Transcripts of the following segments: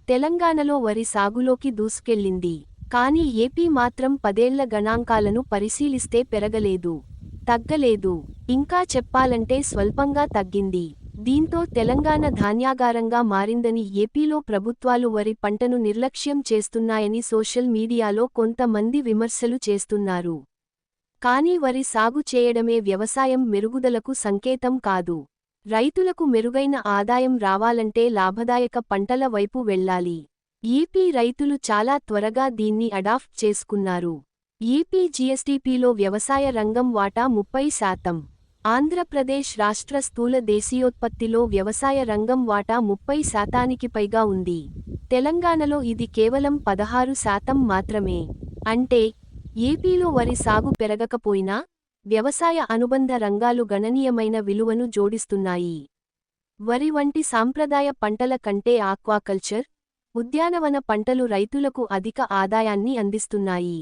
తెలంగాణలో వరి సాగులోకి దూసుకెళ్లింది. కానీ ఏపీ మాత్రం 10 ఏళ్ల గణాంకాలను పరిశీలిస్తే పెరగలేదు, తగ్గలేదు. ఇంకా చెప్పాలంటే స్వల్పంగా తగ్గింది. దీంతో తెలంగాణ ధాన్యాగారంగా మారిందని ఏపీలో ప్రభుత్వాలు వరి పంటను నిర్లక్ష్యం చేస్తున్నాయని సోషల్ మీడియాలో కొంతమంది విమర్శలు చేస్తున్నారు. కానీ వరి సాగు చేయడమే వ్యవసాయం మెరుగుదలకు సంకేతం కాదు. రైతులకు మెరుగైన ఆదాయం రావాలంటే లాభదాయక పంటల వైపు వెళ్లాలి. ఏపీ రైతులు చాలా త్వరగా దీన్ని అడాప్ట్ చేసుకున్నారు. ఏపీ జీఎస్డీపీలో వ్యవసాయ రంగం వాటా 30%. ఆంధ్రప్రదేశ్ రాష్ట్ర స్థూల దేశీయోత్పత్తిలో వ్యవసాయ రంగం వాటా 30%కి పైగా ఉంది. తెలంగాణలో ఇది కేవలం 16% మాత్రమే. అంటే ఏపీలో వరి సాగు పెరగకపోయినా వ్యవసాయ అనుబంధ రంగాలు గణనీయమైన విలువను జోడిస్తున్నాయి. వరి వంటి సాంప్రదాయ పంటల కంటే ఆక్వాకల్చర్, ఉద్యానవన పంటలు రైతులకు అధిక ఆదాయాన్ని అందిస్తున్నాయి.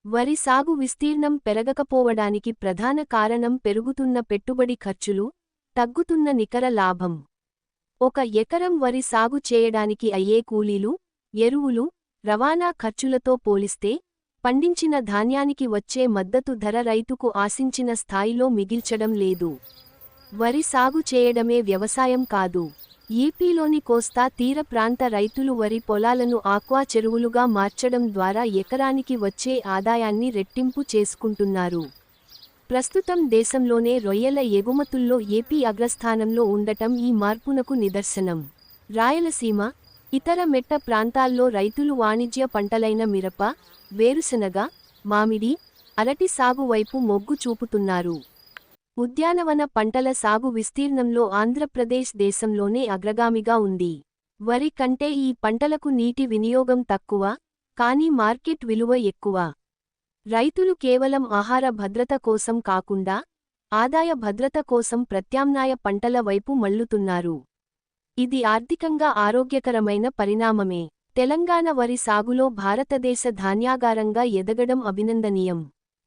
వరి సాగు విస్తీర్ణం పెరగకపోవడానికి ప్రధాన కారణం పెరుగుతున్న పెట్టుబడి ఖర్చులు, తగ్గుతున్న నికర లాభం. 1 ఎకరం వరి సాగు చేయడానికి అయ్యే కూలీలు, ఎరువులు, రవాణా ఖర్చులతో పోలిస్తే పండించిన ధాన్యానికి వచ్చే మద్దతు ధర రైతుకు ఆశించిన స్థాయిలో మిగిల్చడం లేదు. వరి సాగు చేయడమే వ్యవసాయం కాదు. ఏపీలోని కోస్తా తీర ప్రాంత రైతులు వరి పొలాలను ఆక్వా చెరువులుగా మార్చడం ద్వారా ఎకరానికి వచ్చే ఆదాయాన్ని రెట్టింపు చేసుకుంటున్నారు. ప్రస్తుతం దేశంలోనే రొయ్యల ఎగుమతుల్లో ఏపీ అగ్రస్థానంలో ఉండటం ఈ మార్పునకు నిదర్శనం. రాయలసీమ, ఇతర మెట్ట ప్రాంతాల్లో రైతులు వాణిజ్య పంటలైన మిరప, వేరుశనగ, మామిడి, అరటి సాగు వైపు మొగ్గు చూపుతున్నారు. ఉద్యానవన పంటల సాగు విస్తీర్ణంలో ఆంధ్రప్రదేశ్ దేశంలోనే అగ్రగామిగా ఉంది. వరి కంటే ఈ పంటలకు నీటి వినియోగం తక్కువ, కానీ మార్కెట్ విలువ ఎక్కువ. రైతులు కేవలం ఆహార భద్రత కోసం కాకుండా ఆదాయ భద్రత కోసం ప్రత్యామ్నాయ పంటల వైపు మళ్లుతున్నారు. ఇది ఆర్థికంగా ఆరోగ్యకరమైన పరిణామమే. తెలంగాణ వరి సాగులో భారతదేశ ధాన్యాగారంగా ఎదగడం అభినందనీయం.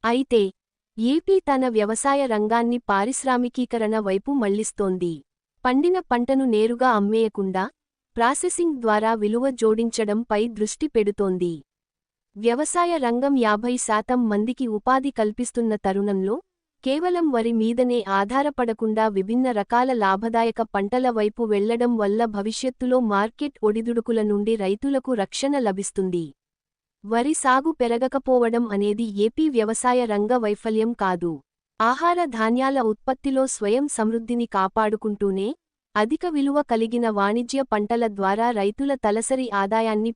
అయితే ఏపీ తన వ్యవసాయ రంగాన్ని పారిశ్రామికీకరణ వైపు మళ్లిస్తోంది. పండిన పంటను నేరుగా అమ్మేయకుండా ప్రాసెసింగ్ ద్వారా విలువ జోడించడంపై దృష్టి పెడుతోంది. వ్యవసాయ రంగం 50% మందికి ఉపాధి కల్పిస్తున్న తరుణంలో కేవలం వరి మీదనే ఆధారపడకుండా విభిన్న రకాల లాభదాయక పంటల వైపు వెళ్లడం వల్ల భవిష్యత్తులో మార్కెట్ ఒడిదుడుకుల నుండి రైతులకు రక్షణ లభిస్తుంది. వరి సాగు పెరగకపోవడం అనేది ఏపీ వ్యవసాయ రంగ వైఫల్యం కాదు. ఆహార ధాన్యాల ఉత్పత్తిలో స్వయం సమృద్ధిని కాపాడుకుంటూనే అధిక విలువ కలిగిన వాణిజ్య పంటల ద్వారా రైతుల తలసరి ఆదాయాన్ని